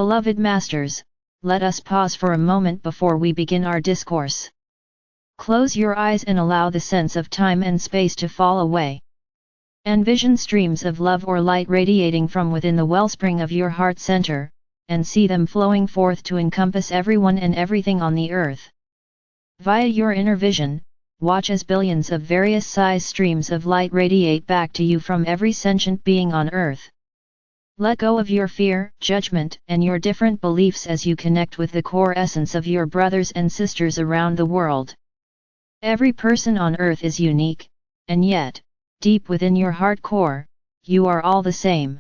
Beloved Masters, let us pause for a moment before we begin our discourse. Close your eyes and allow the sense of time and space to fall away. Envision streams of love or light radiating from within the wellspring of your heart center, and see them flowing forth to encompass everyone and everything on the earth. Via your inner vision, watch as billions of various size streams of light radiate back to you from every sentient being on earth. Let go of your fear, judgment, and your different beliefs as you connect with the core essence of your brothers and sisters around the world. Every person on earth is unique, and yet, deep within your heart core, you are all the same.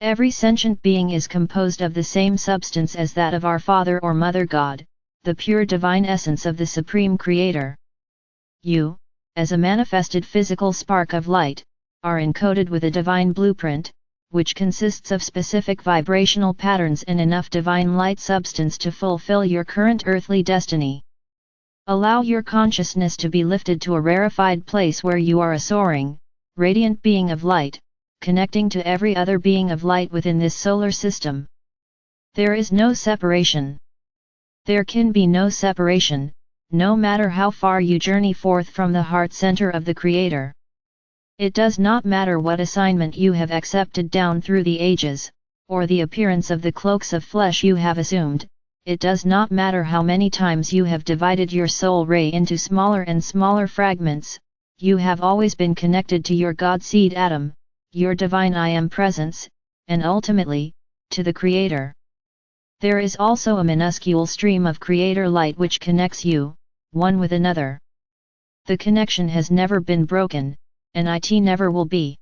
Every sentient being is composed of the same substance as that of our Father or Mother God, the pure divine essence of the Supreme Creator. You, as a manifested physical spark of light, are encoded with a divine blueprint, which consists of specific vibrational patterns and enough divine light substance to fulfill your current earthly destiny. Allow your consciousness to be lifted to a rarefied place where you are a soaring, radiant being of light, connecting to every other being of light within this solar system. There is no separation. There can be no separation, no matter how far you journey forth from the heart center of the Creator. It does not matter what assignment you have accepted down through the ages, or the appearance of the cloaks of flesh you have assumed. It does not matter how many times you have divided your soul ray into smaller and smaller fragments, you have always been connected to your God seed atom, your divine I Am presence, and ultimately, to the Creator. There is also a minuscule stream of Creator light which connects you, one with another. The connection has never been broken, and it never will be.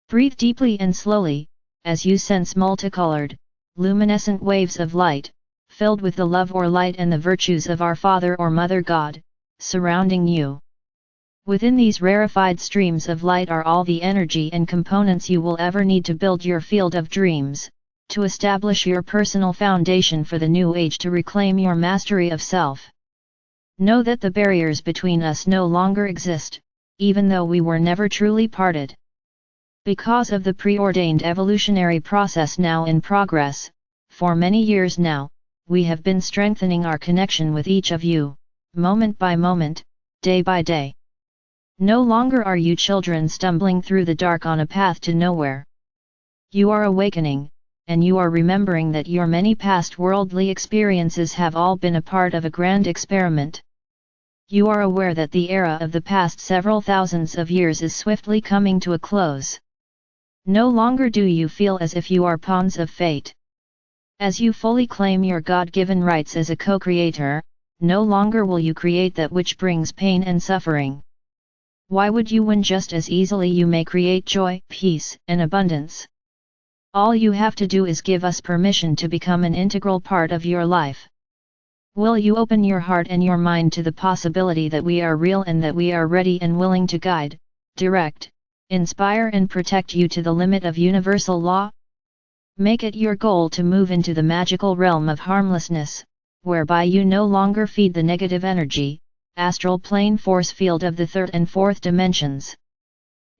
Breathe deeply and slowly, as you sense multicolored, luminescent waves of light, filled with the love or light and the virtues of our Father or Mother God, surrounding you. Within these rarefied streams of light are all the energy and components you will ever need to build your field of dreams, to establish your personal foundation for the new age, to reclaim your mastery of self. Know that the barriers between us no longer exist, even though we were never truly parted. Because of the preordained evolutionary process now in progress, for many years now, we have been strengthening our connection with each of you, moment by moment, day by day. No longer are you children stumbling through the dark on a path to nowhere. You are awakening, and you are remembering that your many past worldly experiences have all been a part of a grand experiment. You are aware that the era of the past several thousands of years is swiftly coming to a close. No longer do you feel as if you are pawns of fate. As you fully claim your God-given rights as a co-creator, no longer will you create that which brings pain and suffering. Why would you when just as easily you may create joy, peace, and abundance? All you have to do is give us permission to become an integral part of your life. Will you open your heart and your mind to the possibility that we are real and that we are ready and willing to guide, direct, inspire and protect you to the limit of universal law? Make it your goal to move into the magical realm of harmlessness, whereby you no longer feed the negative energy, astral plane force field of the third and fourth dimensions.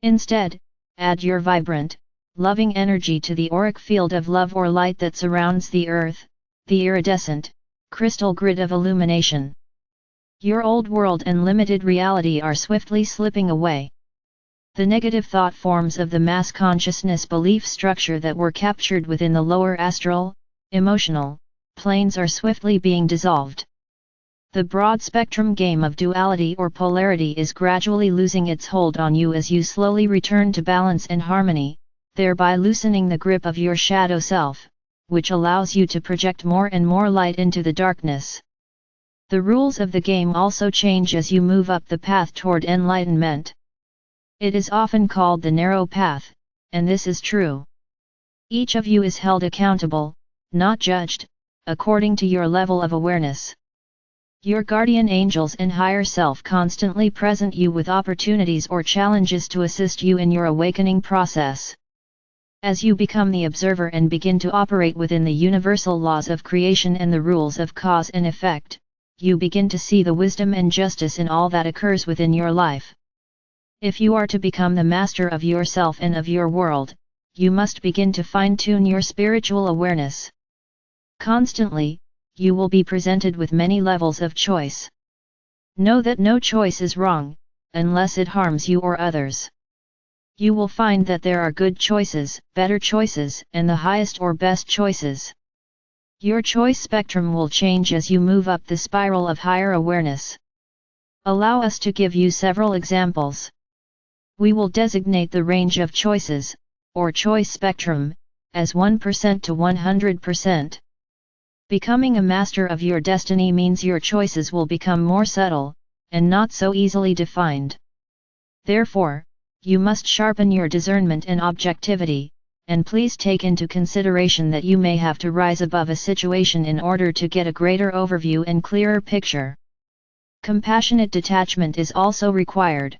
Instead, add your vibrant, loving energy to the auric field of love or light that surrounds the earth, the iridescent, crystal grid of illumination. Your old world and limited reality are swiftly slipping away. The negative thought forms of the mass consciousness belief structure that were captured within the lower astral, emotional, planes are swiftly being dissolved. The broad-spectrum game of duality or polarity is gradually losing its hold on you as you slowly return to balance and harmony, thereby loosening the grip of your shadow self, which allows you to project more and more light into the darkness. The rules of the game also change as you move up the path toward enlightenment. It is often called the narrow path, and this is true. Each of you is held accountable, not judged, according to your level of awareness. Your guardian angels and higher self constantly present you with opportunities or challenges to assist you in your awakening process. As you become the observer and begin to operate within the universal laws of creation and the rules of cause and effect, you begin to see the wisdom and justice in all that occurs within your life. If you are to become the master of yourself and of your world, you must begin to fine-tune your spiritual awareness. Constantly, you will be presented with many levels of choice. Know that no choice is wrong, unless it harms you or others. You will find that there are good choices, better choices, and the highest or best choices. Your choice spectrum will change as you move up the spiral of higher awareness. Allow us to give you several examples. We will designate the range of choices, or choice spectrum, as 1% to 100%. Becoming a master of your destiny means your choices will become more subtle, and not so easily defined. Therefore, you must sharpen your discernment and objectivity, and please take into consideration that you may have to rise above a situation in order to get a greater overview and clearer picture. Compassionate detachment is also required.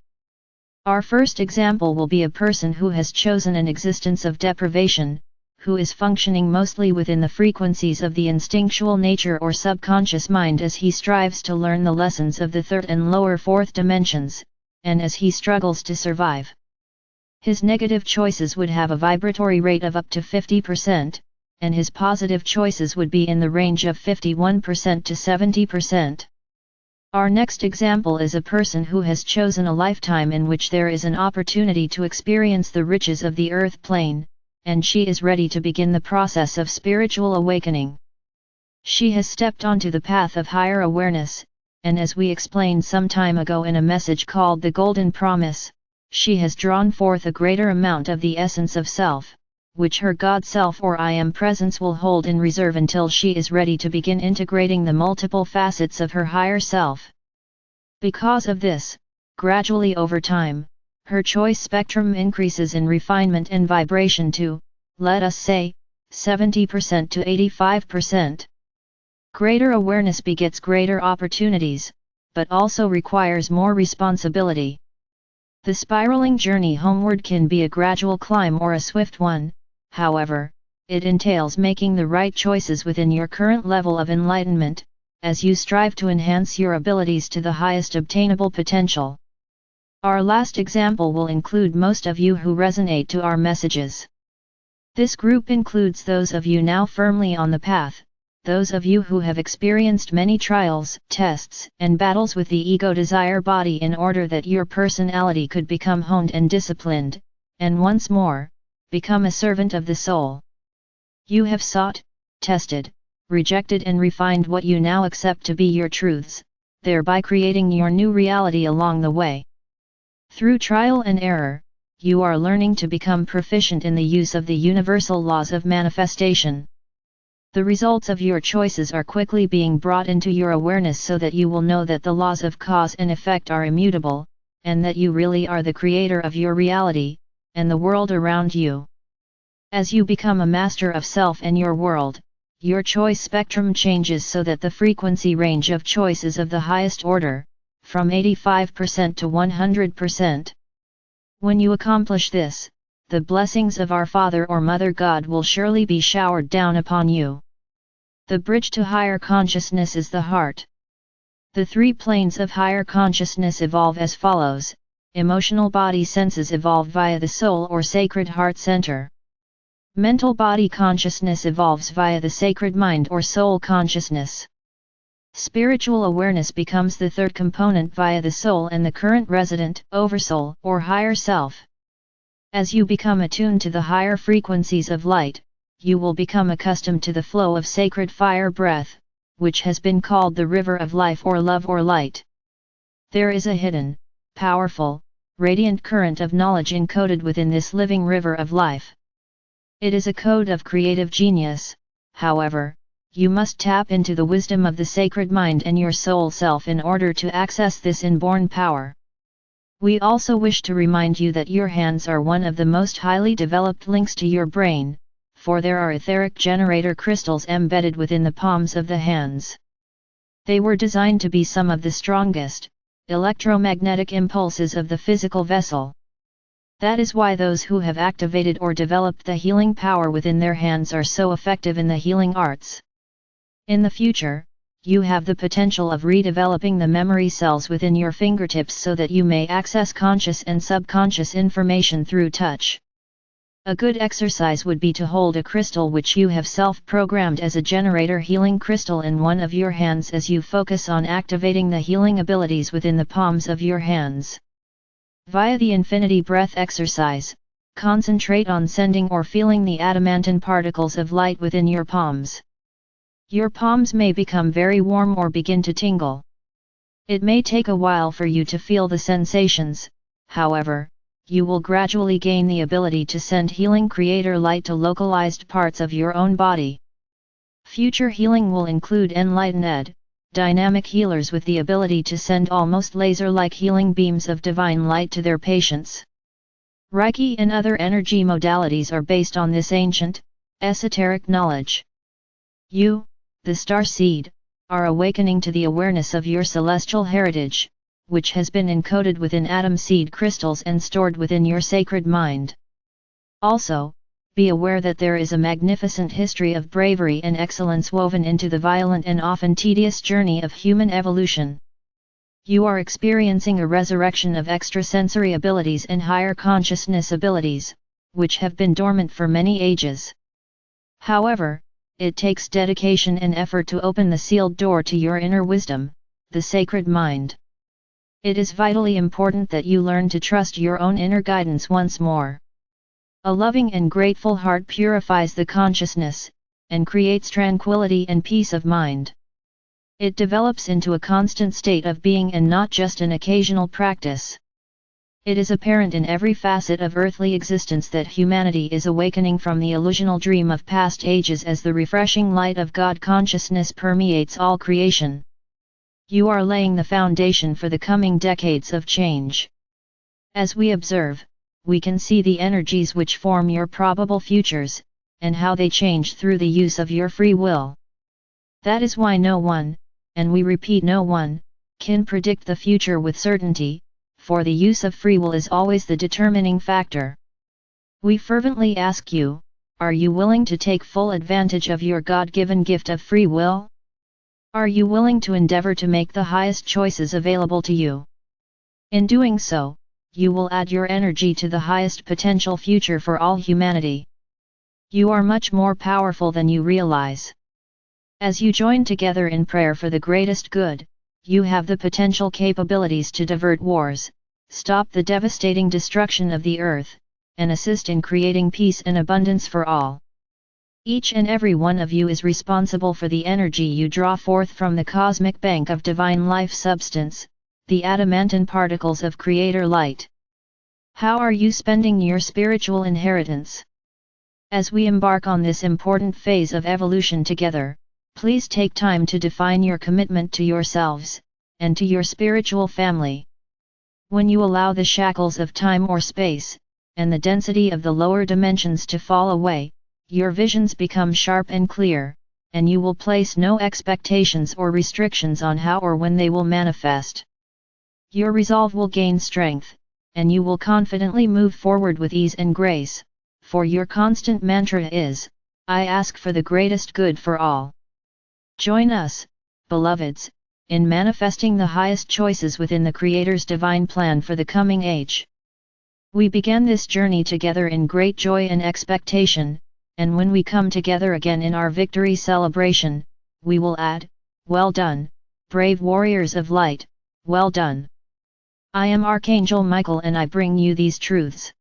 Our first example will be a person who has chosen an existence of deprivation, who is functioning mostly within the frequencies of the instinctual nature or subconscious mind as he strives to learn the lessons of the third and lower fourth dimensions, and as he struggles to survive. His negative choices would have a vibratory rate of up to 50%, and his positive choices would be in the range of 51% to 70%. Our next example is a person who has chosen a lifetime in which there is an opportunity to experience the riches of the earth plane, and she is ready to begin the process of spiritual awakening. She has stepped onto the path of higher awareness, and as we explained some time ago in a message called the Golden Promise, she has drawn forth a greater amount of the essence of self, which her God Self or I Am Presence will hold in reserve until she is ready to begin integrating the multiple facets of her higher self. Because of this, gradually over time, her choice spectrum increases in refinement and vibration to, let us say, 70% to 85%. Greater awareness begets greater opportunities, but also requires more responsibility. The spiraling journey homeward can be a gradual climb or a swift one, however, it entails making the right choices within your current level of enlightenment, as you strive to enhance your abilities to the highest obtainable potential. Our last example will include most of you who resonate to our messages. This group includes those of you now firmly on the path, those of you who have experienced many trials, tests, and battles with the ego desire body in order that your personality could become honed and disciplined, and once more, become a servant of the soul. You have sought, tested, rejected and refined what you now accept to be your truths, thereby creating your new reality along the way. Through trial and error, you are learning to become proficient in the use of the universal laws of manifestation. The results of your choices are quickly being brought into your awareness so that you will know that the laws of cause and effect are immutable, and that you really are the creator of your reality, and the world around you. As you become a master of self and your world, your choice spectrum changes so that the frequency range of choice is of the highest order, from 85% to 100%. When you accomplish this, the blessings of our Father or Mother God will surely be showered down upon you. The bridge to higher consciousness is the heart. The three planes of higher consciousness evolve as follows: emotional body senses evolve via the soul or sacred heart center. Mental body consciousness evolves via the sacred mind or soul consciousness. Spiritual awareness becomes the third component via the soul and the current resident, oversoul, or higher self. As you become attuned to the higher frequencies of light, you will become accustomed to the flow of sacred fire breath, which has been called the river of life or love or light. There is a hidden, powerful, radiant current of knowledge encoded within this living river of life. It is a code of creative genius, however, you must tap into the wisdom of the sacred mind and your soul self in order to access this inborn power. We also wish to remind you that your hands are one of the most highly developed links to your brain, for there are etheric generator crystals embedded within the palms of the hands. They were designed to be some of the strongest electromagnetic impulses of the physical vessel. That is why those who have activated or developed the healing power within their hands are so effective in the healing arts. In the future, you have the potential of redeveloping the memory cells within your fingertips so that you may access conscious and subconscious information through touch. A good exercise would be to hold a crystal which you have self-programmed as a generator healing crystal in one of your hands as you focus on activating the healing abilities within the palms of your hands. Via the infinity breath exercise, concentrate on sending or feeling the adamantine particles of light within your palms. Your palms may become very warm or begin to tingle. It may take a while for you to feel the sensations, however, you will gradually gain the ability to send healing creator light to localized parts of your own body. Future healing will include enlightened, dynamic healers with the ability to send almost laser-like healing beams of divine light to their patients. Reiki and other energy modalities are based on this ancient, esoteric knowledge. You, the star seed, are awakening to the awareness of your celestial heritage, which has been encoded within atom seed crystals and stored within your sacred mind. Also, be aware that there is a magnificent history of bravery and excellence woven into the violent and often tedious journey of human evolution. You are experiencing a resurrection of extrasensory abilities and higher consciousness abilities, which have been dormant for many ages. However, it takes dedication and effort to open the sealed door to your inner wisdom, the sacred mind. It is vitally important that you learn to trust your own inner guidance once more. A loving and grateful heart purifies the consciousness, and creates tranquility and peace of mind. It develops into a constant state of being and not just an occasional practice. It is apparent in every facet of earthly existence that humanity is awakening from the illusional dream of past ages as the refreshing light of God consciousness permeates all creation. You are laying the foundation for the coming decades of change. As we observe, we can see the energies which form your probable futures, and how they change through the use of your free will. That is why no one, and we repeat no one, can predict the future with certainty, for the use of free will is always the determining factor. We fervently ask you, are you willing to take full advantage of your God-given gift of free will? Are you willing to endeavor to make the highest choices available to you? In doing so, you will add your energy to the highest potential future for all humanity. You are much more powerful than you realize. As you join together in prayer for the greatest good, you have the potential capabilities to divert wars, stop the devastating destruction of the earth, and assist in creating peace and abundance for all. Each and every one of you is responsible for the energy you draw forth from the cosmic bank of divine life substance, the adamantine particles of creator light. How are you spending your spiritual inheritance? As we embark on this important phase of evolution together, please take time to define your commitment to yourselves, and to your spiritual family. When you allow the shackles of time or space, and the density of the lower dimensions to fall away, your visions become sharp and clear, and you will place no expectations or restrictions on how or when they will manifest. Your resolve will gain strength, and you will confidently move forward with ease and grace, for your constant mantra is, I ask for the greatest good for all. Join us, beloveds, in manifesting the highest choices within the Creator's divine plan for the coming age. We began this journey together in great joy and expectation, and when we come together again in our victory celebration, we will add, well done, brave warriors of light, well done. I am Archangel Michael and I bring you these truths.